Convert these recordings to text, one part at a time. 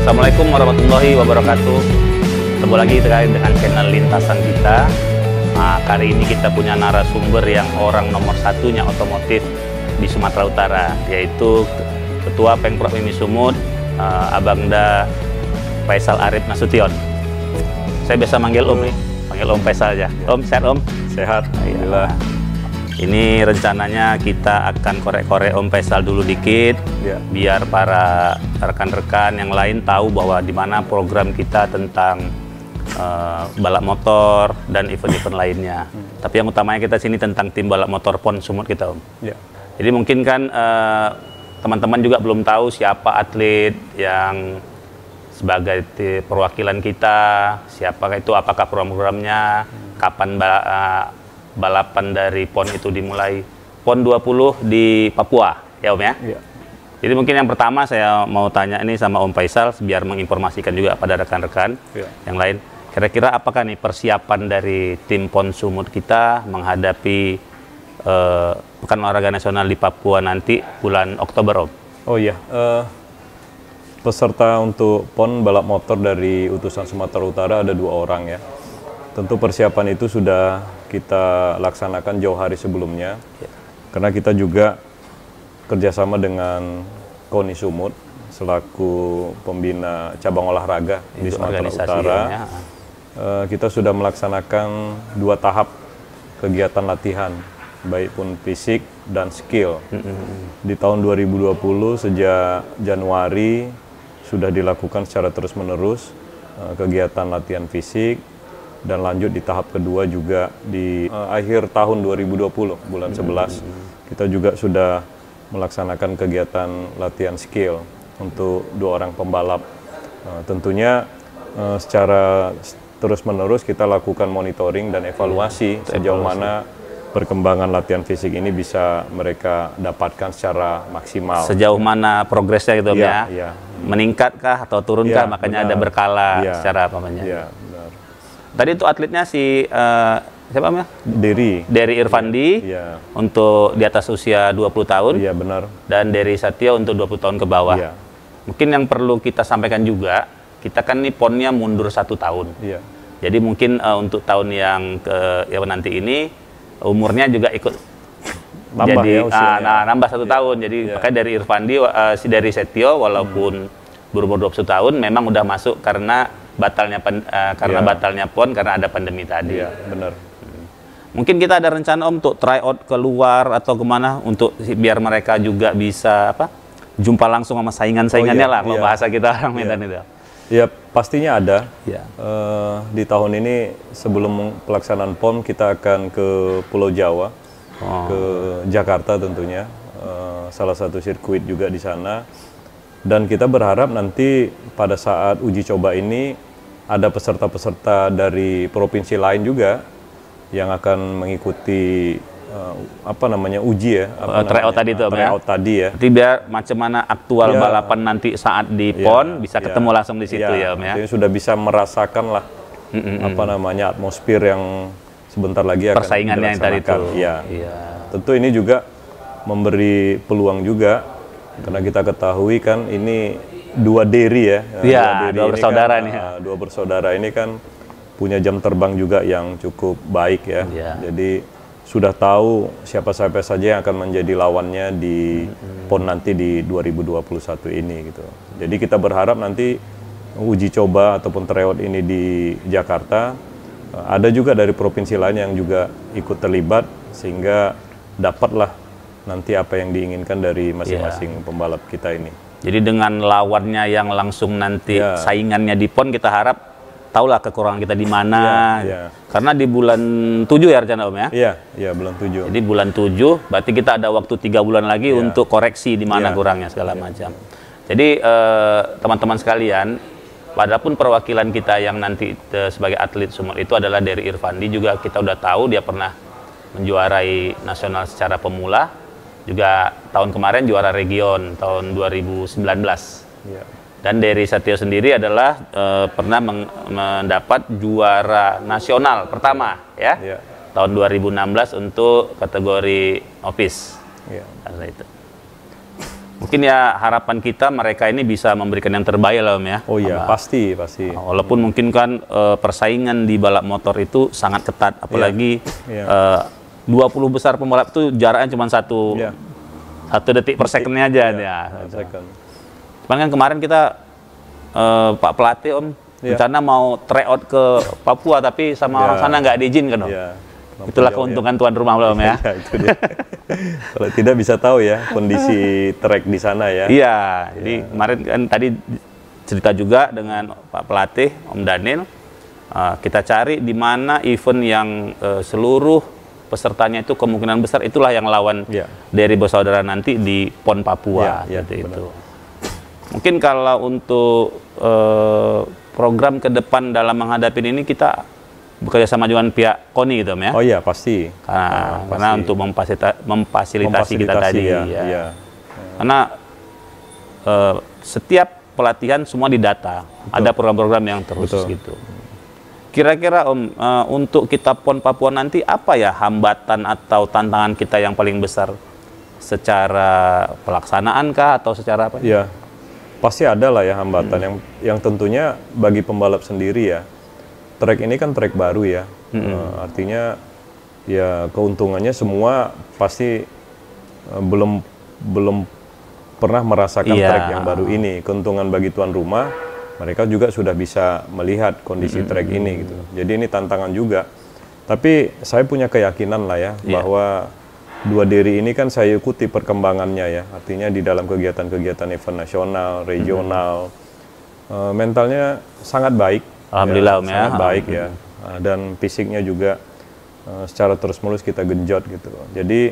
Assalamualaikum warahmatullahi wabarakatuh. Ketemu lagi terkait dengan channel Lintasan kita. Nah, kali ini kita punya narasumber yang orang nomor satunya otomotif di Sumatera Utara, yaitu Ketua Pengprov Mimi Sumut, Abangda Faisal Arif Nasution. Saya biasa manggil Om nih, panggil Om Faisal aja. Om, sehat Om? Sehat, alhamdulillah. Ini rencananya kita akan korek-korek Om Faisal dulu dikit, biar para rekan-rekan yang lain tahu bahwa di mana program kita tentang balap motor dan event-event lainnya. Tapi yang utamanya kita sini tentang tim balap motor PON Sumut kita, Om. Jadi mungkin kan teman-teman juga belum tahu siapa atlet yang sebagai perwakilan kita, siapa itu, apakah program-programnya, kapan balapan dari PON itu dimulai. PON 20 di Papua, ya Om ya? Jadi mungkin yang pertama saya mau tanya ini sama Om Faisal, biar menginformasikan juga pada rekan-rekan yang lain. Kira-kira apakah nih persiapan dari tim PON Sumut kita menghadapi Pekan Olahraga Nasional di Papua nanti bulan Oktober, Om? Oh iya, peserta untuk PON balap motor dari utusan Sumatera Utara ada 2 orang ya. Tentu persiapan itu sudah kita laksanakan jauh hari sebelumnya, karena kita juga kerjasama dengan KONI Sumut selaku pembina cabang olahraga di Sumatera Utara. Kita sudah melaksanakan 2 tahap kegiatan latihan, baik pun fisik dan skill. Di tahun 2020 sejak Januari sudah dilakukan secara terus-menerus kegiatan latihan fisik, dan lanjut di tahap kedua juga di akhir tahun 2020, bulan 11. Kita juga sudah melaksanakan kegiatan latihan skill untuk 2 orang pembalap. Tentunya secara terus-menerus kita lakukan monitoring dan evaluasi sejauh mana perkembangan latihan fisik ini bisa mereka dapatkan secara maksimal. Sejauh mana progresnya gitu ya? Meningkatkah atau turunkah? Makanya ada berkala secara apa namanya? Tadi itu atletnya si siapa namanya? Dery Irfandi untuk di atas usia 20 tahun. Iya, benar. Dan Dery Satio untuk 20 tahun ke bawah. Mungkin yang perlu kita sampaikan juga, kita kan nih PON-nya mundur 1 tahun. Jadi mungkin untuk tahun yang nanti ini umurnya juga ikut nambah, jadi nambah 1 tahun. Jadi makanya dari Irfandi si Dery Setio walaupun berumur 21 tahun memang udah masuk karena batalnya batalnya PON karena ada pandemi tadi. Benar. Mungkin kita ada rencana Om untuk try out keluar atau kemana untuk biar mereka juga bisa jumpa langsung sama saingan-saingannya lah, kalau bahasa kita orang Medan itu. Ya, pastinya ada. Di tahun ini sebelum pelaksanaan PON kita akan ke Pulau Jawa, ke Jakarta tentunya, salah satu sirkuit juga di sana. Dan kita berharap nanti pada saat uji coba ini ada peserta-peserta dari provinsi lain juga yang akan mengikuti uji ya, tryout tadi itu tadi ya. Jadi biar macam mana aktual balapan nanti saat di PON bisa ketemu langsung di situ ya Om ya. Jadi sudah bisa merasakan lah atmosfer yang sebentar lagi akan persaingannya yang tadi itu. Tentu ini juga memberi peluang juga. Karena kita ketahui kan ini 2 Dery ya. 2 bersaudara nih. 2 bersaudara ini kan punya jam terbang juga yang cukup baik ya. Jadi sudah tahu siapa-siapa saja yang akan menjadi lawannya di PON nanti di 2021 ini gitu. Jadi kita berharap nanti uji coba ataupun tryout ini di Jakarta ada juga dari provinsi lain yang juga ikut terlibat sehingga dapatlah nanti apa yang diinginkan dari masing-masing pembalap kita ini. Jadi dengan lawannya yang langsung nanti saingannya di PON, kita harap tahulah kekurangan kita di mana. Karena di bulan 7 ya rencana Om ya? Iya, bulan 7. Jadi bulan 7 berarti kita ada waktu 3 bulan lagi untuk koreksi di mana kurangnya segala macam. Jadi teman-teman sekalian, padahal perwakilan kita yang nanti sebagai atlet Sumut itu adalah Dery Irfandi, juga kita udah tahu dia pernah menjuarai nasional secara pemula. Juga tahun kemarin juara region tahun 2019. Dan Dery Satio sendiri adalah pernah mendapat juara nasional pertama tahun 2016 untuk kategori novice. Karena itu. Mungkin ya harapan kita mereka ini bisa memberikan yang terbaik lah Om ya. Oh iya, pasti. Walaupun mungkin kan persaingan di balap motor itu sangat ketat, apalagi 20 besar pembalap itu jaraknya cuma satu detik per secondnya aja. Cuman kan kemarin kita Pak pelatih Om rencana mau tryout ke Papua, tapi sama orang sana nggak diizinkan Om. Itulah keuntungan tuan rumah Om ya. Itu dia. Kalau tidak bisa tahu ya kondisi trek di sana ya. Iya, jadi kemarin kan tadi cerita juga dengan Pak pelatih Om Daniel, kita cari di mana event yang seluruh pesertanya itu kemungkinan besar itulah yang lawan dari bersaudara nanti di PON Papua. Itu. Mungkin kalau untuk program ke depan dalam menghadapi ini kita bekerja sama dengan pihak KONI gitu Om ya. Oh iya pasti. Karena untuk memfasilitasi kita tadi. Karena setiap pelatihan semua didata. Ada program-program yang terkhusus gitu. Kira-kira Om, untuk kita PON Papua nanti apa ya hambatan atau tantangan kita yang paling besar? Secara pelaksanaan kah atau secara apa? Iya, pasti ada lah ya hambatan yang tentunya bagi pembalap sendiri ya. Trek ini kan trek baru ya, artinya ya keuntungannya semua pasti belum pernah merasakan trek yang baru ini. Keuntungan bagi tuan rumah, mereka juga sudah bisa melihat kondisi trek ini gitu. Jadi ini tantangan juga. Tapi saya punya keyakinan lah ya bahwa dua deri ini kan saya ikuti perkembangannya ya. Artinya di dalam kegiatan-kegiatan event nasional, regional, mentalnya sangat baik. Alhamdulillah Om ya. Sangat baik ya. Dan fisiknya juga secara terus-menerus kita genjot gitu. Jadi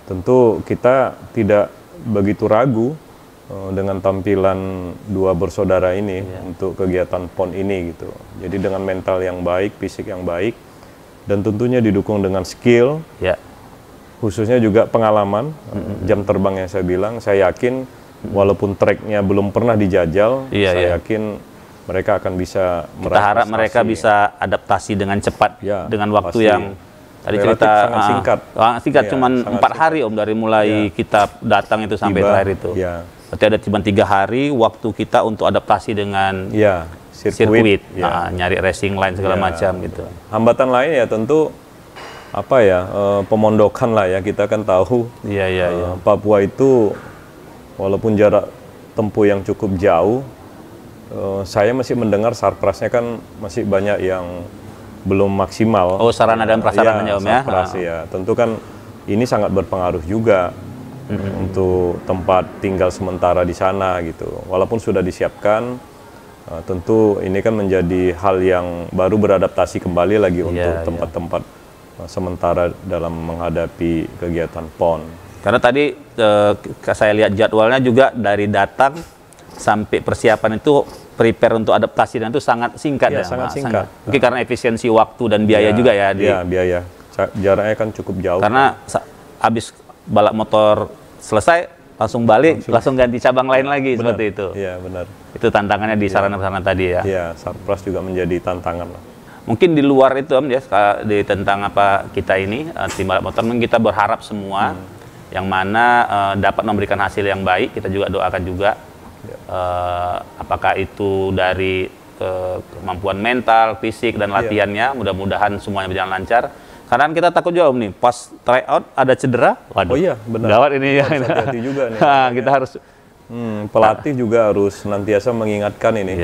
tentu kita tidak begitu ragu dengan tampilan dua bersaudara ini untuk kegiatan PON ini gitu. Jadi dengan mental yang baik, fisik yang baik, dan tentunya didukung dengan skill, khususnya juga pengalaman, jam terbang yang saya bilang, saya yakin walaupun treknya belum pernah dijajal, saya yakin mereka akan bisa kita harap mereka bisa adaptasi dengan cepat dengan waktu yang tadi cerita singkat cuman 4 hari Om dari mulai kita datang itu sampai terakhir itu. Berarti ada cuma 3 hari waktu kita untuk adaptasi dengan sirkuit, nyari racing line segala macam gitu. Hambatan lain ya tentu apa ya pemondokan lah ya, kita kan tahu Papua itu walaupun jarak tempuh yang cukup jauh, saya masih mendengar sarprasnya kan masih banyak yang belum maksimal. Oh, sarana dan prasarananya Om ya. Sarpras ya. Tentu kan ini sangat berpengaruh juga untuk tempat tinggal sementara di sana gitu. Walaupun sudah disiapkan, tentu ini kan menjadi hal yang baru beradaptasi kembali lagi untuk tempat-tempat sementara dalam menghadapi kegiatan PON. Karena tadi saya lihat jadwalnya juga dari datang sampai persiapan itu prepare untuk adaptasi dan itu sangat singkat sangat singkat. Mungkin karena efisiensi waktu dan biaya juga ya. Biaya. Jaraknya kan cukup jauh. Karena habis balap motor selesai langsung balik, langsung ganti cabang lain lagi seperti itu. Iya, benar. Itu tantangannya di sarana-sarana tadi ya. Iya, sarpras juga menjadi tantangan lah. Mungkin di luar itu Om ya, tentang apa kita ini tim balap motor, mungkin kita berharap semua yang mana dapat memberikan hasil yang baik. Kita juga doakan juga. Apakah itu dari kemampuan mental, fisik, dan latihannya, mudah-mudahan semuanya berjalan lancar. Karena kita takut juga Om nih, pas tryout ada cedera, waduh, benar. Gawat ini ya. Hati-hati juga nih. Kita harus pelatih juga harus senantiasa mengingatkan ini.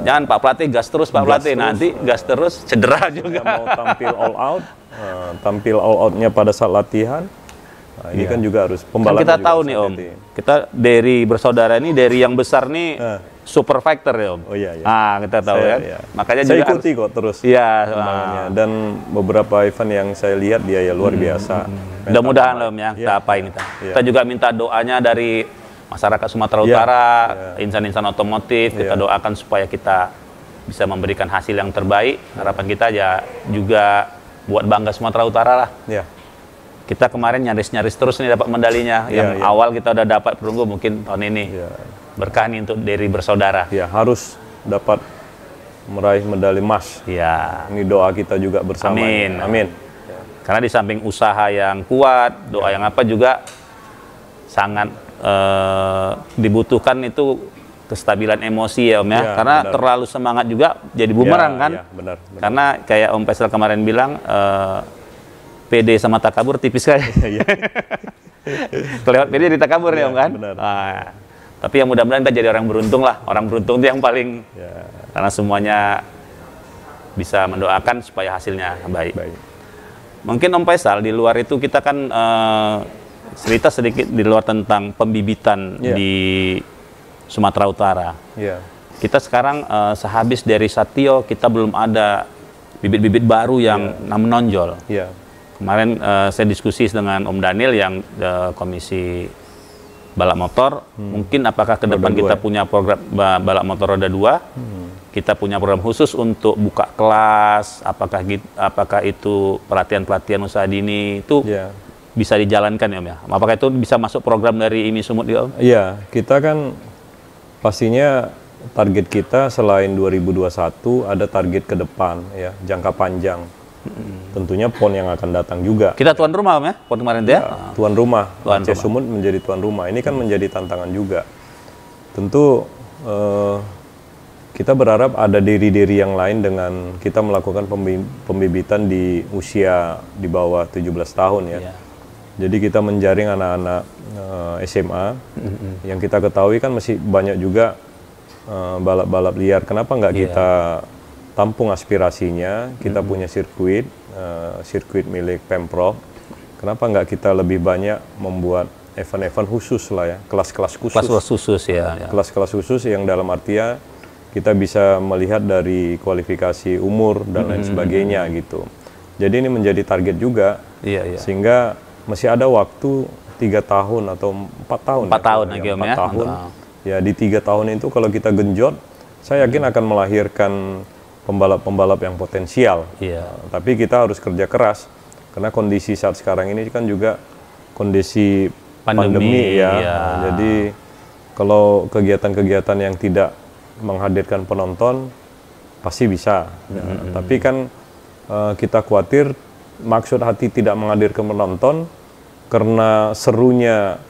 Jangan Pak Pelatih gas terus Pak Pelatih, nanti gas terus cedera juga. Mau tampil all out, tampil all outnya pada saat latihan. Nah, ini kan juga harus pembalap. Kita tahu nih Om, kita dari bersaudara ini dari yang besar nih super fighter ya Om. Oh iya. Kita tahu kan. Makanya saya juga ikuti kok terus. Dan beberapa event yang saya lihat dia ya luar biasa. Mudah-mudahan Om ya kita apain kita. Kita juga minta doanya dari masyarakat Sumatera Utara, insan-insan otomotif. Kita doakan supaya kita bisa memberikan hasil yang terbaik. Harapan kita ya juga buat bangga Sumatera Utara lah. Kita kemarin nyaris-nyaris terus nih dapat medalinya. Yang awal kita udah dapat perunggu, mungkin tahun ini berkah nih untuk deri bersaudara. Harus dapat meraih medali emas. Ini doa kita juga bersama. Amin. Karena di samping usaha yang kuat, doa yang apa juga sangat dibutuhkan itu kestabilan emosi ya Om ya, karena benar. terlalu semangat juga jadi bumerang kan. Benar. Karena kayak Om Faisal kemarin bilang, PD sama takabur tipis kan. Kelewat PD di takabur ya Om kan. Benar. Nah, tapi yang mudah-mudahan kita jadi orang beruntung lah. Orang beruntung itu yang paling, karena semuanya bisa mendoakan supaya hasilnya baik. Mungkin Om Faisal, di luar itu kita kan cerita sedikit di luar tentang pembibitan di Sumatera Utara. Kita sekarang sehabis dari Satio, kita belum ada bibit-bibit baru yang menonjol. Kemarin saya diskusi dengan Om Daniel yang komisi balap motor, mungkin apakah ke depan kita punya program balap motor roda 2, kita punya program khusus untuk buka kelas, apakah itu pelatihan usaha dini itu bisa dijalankan ya Om ya? Apakah itu bisa masuk program dari IMI Sumut ya Om? Iya, kita kan pastinya target kita selain 2021 ada target ke depan ya, jangka panjang. Tentunya PON yang akan datang juga. Kita tuan rumah Om ya, PON kemarin itu ya? Tuan rumah, Aceh Sumut menjadi tuan rumah. Ini kan menjadi tantangan juga. Tentu kita berharap ada diri-diri yang lain dengan kita melakukan pembibitan di usia di bawah 17 tahun ya. Jadi kita menjaring anak-anak SMA yang kita ketahui kan masih banyak juga balap-balap liar. Kenapa nggak kita tampung aspirasinya, kita punya sirkuit milik Pemprov. Kenapa nggak kita lebih banyak membuat event-event khusus lah ya, kelas-kelas khusus. Kelas-kelas khusus ya. Kelas-kelas khusus yang dalam artian kita bisa melihat dari kualifikasi umur dan lain sebagainya gitu. Jadi ini menjadi target juga, sehingga masih ada waktu 3 tahun atau 4 tahun. 4 tahun lagi Om ya. 4 tahun. Ya di 3 tahun itu kalau kita genjot, saya yakin akan melahirkan pembalap-pembalap yang potensial. Tapi kita harus kerja keras karena kondisi saat sekarang ini kan juga kondisi pandemi ya. Jadi kalau kegiatan-kegiatan yang tidak menghadirkan penonton pasti bisa. Tapi kan kita khawatir maksud hati tidak menghadirkan penonton karena serunya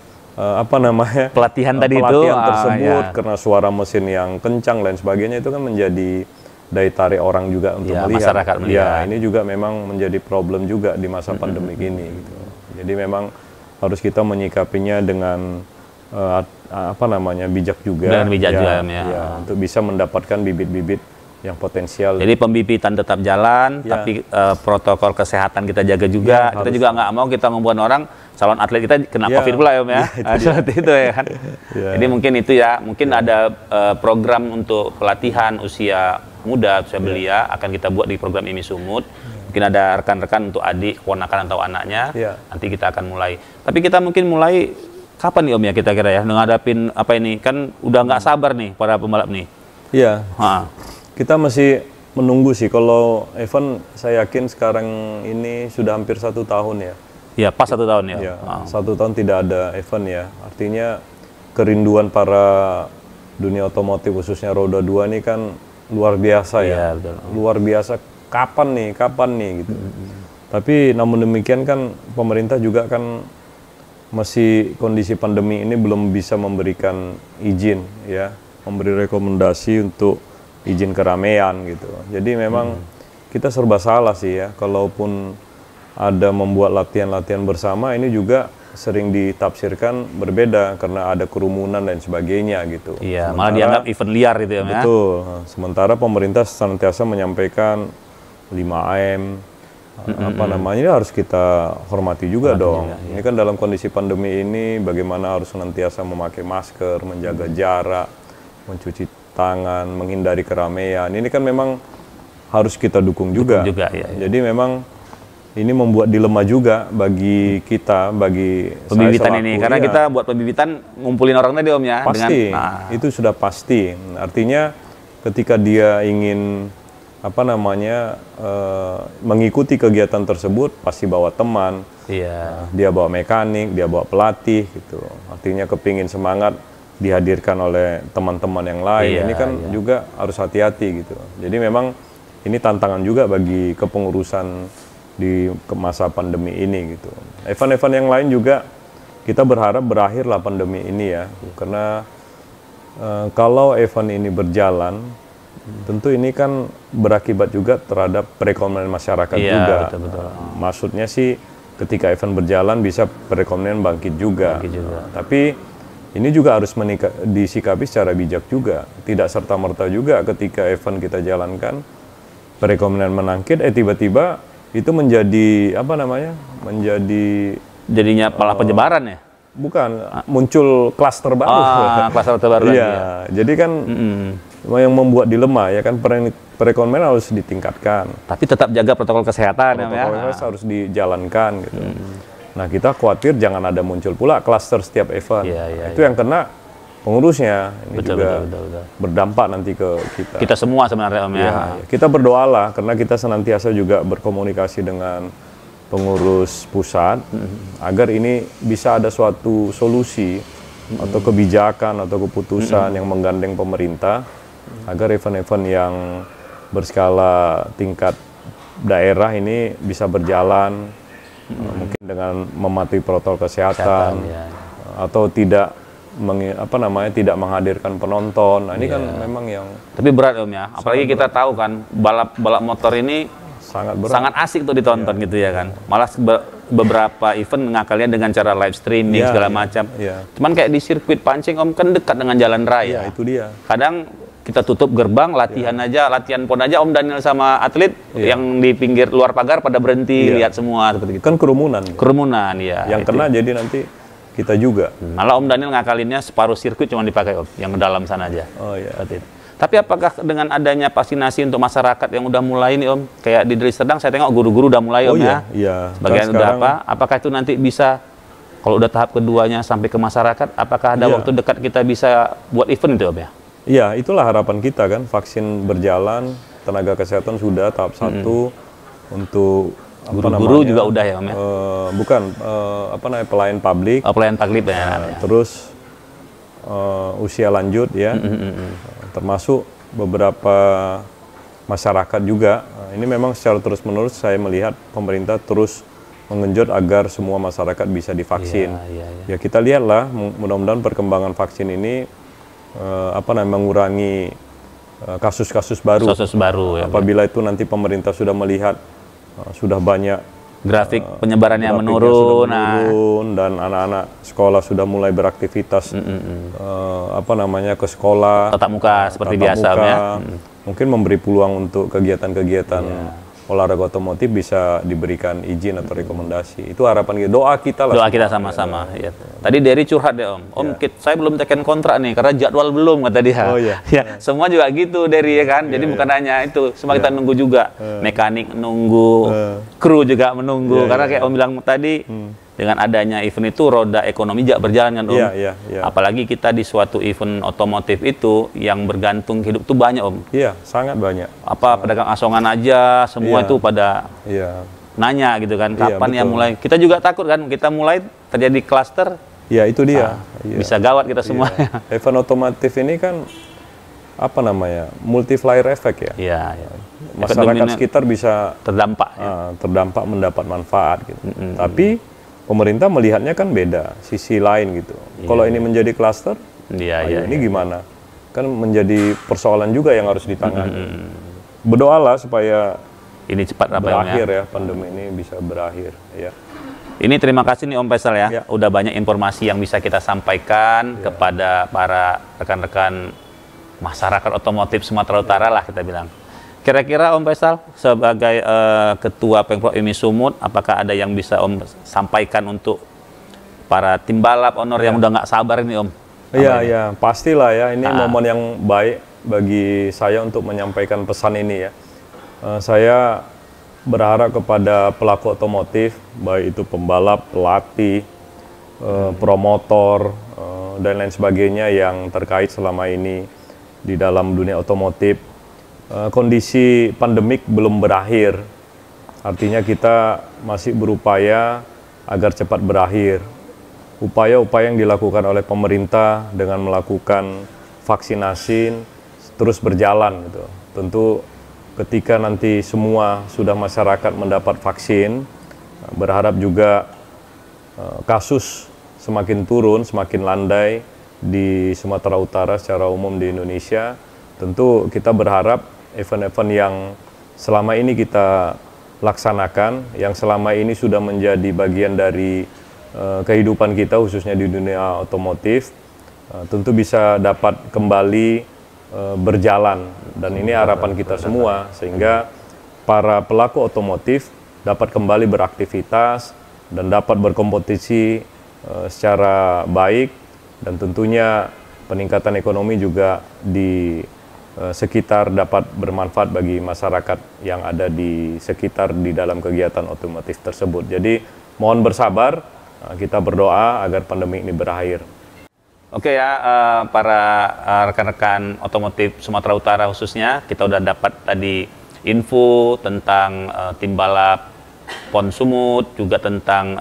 pelatihan tersebut karena suara mesin yang kencang dan sebagainya, itu kan menjadi daya tarik orang juga untuk melihat. Masyarakat melihat. Ini juga memang menjadi problem juga di masa pandemi ini gitu. Jadi memang harus kita menyikapinya dengan bijak juga. Dengan bijak juga untuk bisa mendapatkan bibit-bibit yang potensial. Jadi pembibitan tetap jalan, tapi protokol kesehatan kita jaga juga. Kita juga nggak mau kita membuat orang calon atlet kita kena COVID pula ya Om ya. Seperti itu ya kan. Jadi mungkin itu ya, mungkin ada program untuk pelatihan usia muda, usia belia akan kita buat di program IMI Sumut. Mungkin ada rekan-rekan untuk adik, ponakan atau anaknya. Nanti kita akan mulai. Tapi kita mungkin mulai kapan nih Om ya kita kira ya, menghadapin apa ini? Kan udah nggak sabar nih para pembalap nih. Iya. Kita masih menunggu sih. Kalau event saya yakin sekarang ini sudah hampir 1 tahun ya. Iya, pas 1 tahun ya. 1 tahun tidak ada event ya. Artinya kerinduan para dunia otomotif khususnya roda 2 ini kan luar biasa ya. Betul. Luar biasa. Kapan nih gitu. Tapi namun demikian kan pemerintah juga kan masih kondisi pandemi ini belum bisa memberikan izin ya, memberi rekomendasi untuk izin keramaian gitu. Jadi memang kita serba salah sih ya, kalaupun ada membuat latihan-latihan bersama ini juga sering ditafsirkan berbeda karena ada kerumunan dan sebagainya gitu. Iya, malah dianggap event liar gitu ya. Betul. Sementara pemerintah senantiasa menyampaikan 5M, ini harus kita hormati juga dong. Ini kan dalam kondisi pandemi ini bagaimana harus senantiasa memakai masker, menjaga jarak, mencuci tangan, menghindari keramaian. Ini kan memang harus kita dukung juga. Jadi memang ini membuat dilema juga bagi kita, bagi pembibitan ini. Karena kita buat pembibitan ngumpulin orang tadi Om ya. Pasti, itu sudah pasti. Artinya ketika dia ingin mengikuti kegiatan tersebut pasti bawa teman, dia bawa mekanik, dia bawa pelatih gitu. Artinya kepingin semangat dihadirkan oleh teman-teman yang lain. Ini kan juga harus hati-hati gitu. Jadi memang ini tantangan juga bagi kepengurusan di masa pandemi ini gitu. Event-event yang lain juga kita berharap berakhirlah pandemi ini ya, karena kalau event ini berjalan, tentu ini kan berakibat juga terhadap perekonomian masyarakat juga. Betul. Maksudnya sih ketika event berjalan bisa perekonomian bangkit juga. Tapi ini juga harus disikapi secara bijak juga. Tidak serta-merta juga ketika event kita jalankan, perekonomian menangkit, tiba-tiba itu menjadi apa namanya? Jadinya malah penyebaran ya? Bukan, muncul klaster baru. Klaster terbaru. Iya, jadi kan yang membuat dilema ya kan, perekonomian harus ditingkatkan. Tapi tetap jaga protokol kesehatan ya. Harus dijalankan gitu. Nah, kita khawatir jangan ada muncul pula klaster setiap event. Itu yang kena pengurusnya. Ini juga berdampak nanti ke kita. Kita semua sebenarnya Om ya. Kita berdoalah karena kita senantiasa juga berkomunikasi dengan pengurus pusat agar ini bisa ada suatu solusi atau kebijakan atau keputusan yang menggandeng pemerintah agar event-event yang berskala tingkat daerah ini bisa berjalan mungkin dengan mematuhi protokol kesehatan atau tidak tidak menghadirkan penonton. Nah, ini kan memang yang tapi berat Om ya. Apalagi kita tahu kan balap motor ini sangat asik tuh ditonton gitu ya kan. Malah beberapa event ngakalnya dengan cara live streaming segala macam. Cuman kayak di sirkuit pancing Om kan dekat dengan jalan raya. Itu dia. Kadang kita tutup gerbang latihan pon aja Om Daniel sama atlet yang di pinggir luar pagar pada berhenti lihat semua seperti gitu. Kan kerumunan ya. Yang kena jadi nanti kita juga. Malah Om Daniel ngakalinnya separuh sirkuit cuma dipakai Om, yang ke dalam sana aja. Tapi apakah dengan adanya vaksinasi untuk masyarakat yang udah mulai nih Om, kayak di Deli Serdang saya tengok guru-guru udah mulai Om sebagian udah apakah itu nanti bisa kalau udah tahap keduanya sampai ke masyarakat, apakah ada waktu dekat kita bisa buat event itu Om ya? Iya, itulah harapan kita kan, vaksin berjalan, tenaga kesehatan sudah tahap 1 untuk guru-guru juga udah ya Om ya? Pelayan publik. Pelayan publik ya. Terus usia lanjut ya. Termasuk beberapa masyarakat juga. Ini memang secara terus-menerus saya melihat pemerintah terus mengenjot agar semua masyarakat bisa divaksin. Ya kita lihatlah, mudah-mudahan perkembangan vaksin ini mengurangi kasus-kasus baru. Apabila itu nanti pemerintah sudah melihat sudah banyak grafik penyebarannya menurun, dan anak-anak sekolah sudah mulai beraktivitas ke sekolah tatap muka seperti biasa ya. Mungkin memberi peluang untuk kegiatan-kegiatan olahraga otomotif bisa diberikan izin atau rekomendasi. Itu harapan kita, doa kita lah. Doa kita sama-sama. Ya. Tadi Derry curhat deh Om. Saya belum tekan kontrak nih karena jadwal belum kata dia. Semua juga gitu Derry ya kan. Jadi bukan hanya itu, semua kita nunggu juga. Mekanik nunggu, kru juga menunggu. Karena kayak Om bilang tadi, dengan adanya event itu roda ekonomi juga berjalan kan Om. Apalagi kita di suatu event otomotif itu yang bergantung hidup tuh banyak Om. Iya, sangat banyak. Pedagang asongan aja semua itu pada nanya gitu kan, kapan ya mulai. Kita juga takut kan, kita mulai terjadi klaster. Ya itu dia. Bisa gawat kita semua. Event otomotif ini kan multiplier effect ya. Masyarakat sekitar bisa terdampak mendapat manfaat gitu. Tapi pemerintah melihatnya kan beda, sisi lain gitu. Kalau ini menjadi klaster, ini gimana? Kan menjadi persoalan juga yang harus ditangani. Berdoalah supaya ini cepat berakhir ya, pandemi ini bisa berakhir ya. Ini terima kasih nih Om Faisal ya, udah banyak informasi yang bisa kita sampaikan kepada para rekan-rekan masyarakat otomotif Sumatera Utara lah kita bilang. Kira-kira Om Faisal sebagai Ketua Pemprov IMI Sumut, apakah ada yang bisa Om sampaikan untuk para tim balap honor yang udah nggak sabar ini Om? Iya, pastilah ya. Ini momen yang baik bagi saya untuk menyampaikan pesan ini ya. Saya berharap kepada pelaku otomotif, baik itu pembalap, pelatih, promotor, dan lain sebagainya yang terkait selama ini di dalam dunia otomotif. Kondisi pandemik belum berakhir, artinya kita masih berupaya agar cepat berakhir. Upaya-upaya yang dilakukan oleh pemerintah dengan melakukan vaksinasi terus berjalan gitu. Tentu ketika nanti semua sudah masyarakat mendapat vaksin, berharap juga kasus semakin turun, semakin landai di Sumatera Utara secara umum di Indonesia. Tentu kita berharap event-event yang selama ini kita laksanakan, yang selama ini sudah menjadi bagian dari kehidupan kita khususnya di dunia otomotif, tentu bisa dapat kembali berjalan, dan ini harapan kita semua, sehingga para pelaku otomotif dapat kembali beraktivitas dan dapat berkompetisi secara baik, dan tentunya peningkatan ekonomi juga di sekitar dapat bermanfaat bagi masyarakat yang ada di sekitar di dalam kegiatan otomotif tersebut. Jadi mohon bersabar, kita berdoa agar pandemi ini berakhir. Oke ya, para rekan-rekan otomotif Sumatera Utara khususnya, kita udah dapat tadi info tentang tim balap PON Sumut, juga tentang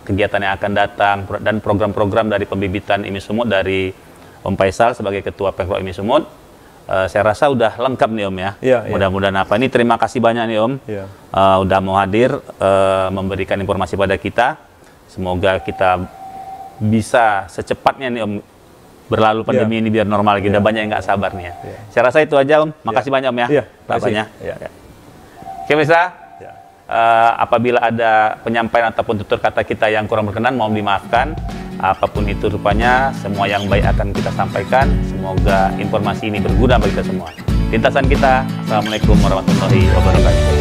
kegiatan yang akan datang, dan program-program dari pembibitan IMI Sumut dari Om Faisal sebagai Ketua Pemprov IMI Sumut. Saya rasa udah lengkap nih Om ya. Mudah-mudahan apa ini, terima kasih banyak nih Om, udah mau hadir memberikan informasi pada kita. Semoga kita bisa secepatnya nih Om berlalu pandemi ini biar normal. Kita banyak yang nggak sabar nih ya. Saya rasa itu aja Om. Makasih banyak Om ya. Banyak. Oke pemirsa, apabila ada penyampaian ataupun tutur kata kita yang kurang berkenan, mohon dimaafkan. Apapun itu rupanya, semua yang baik akan kita sampaikan. Semoga informasi ini berguna bagi kita semua. Lintasan kita, Assalamualaikum warahmatullahi wabarakatuh.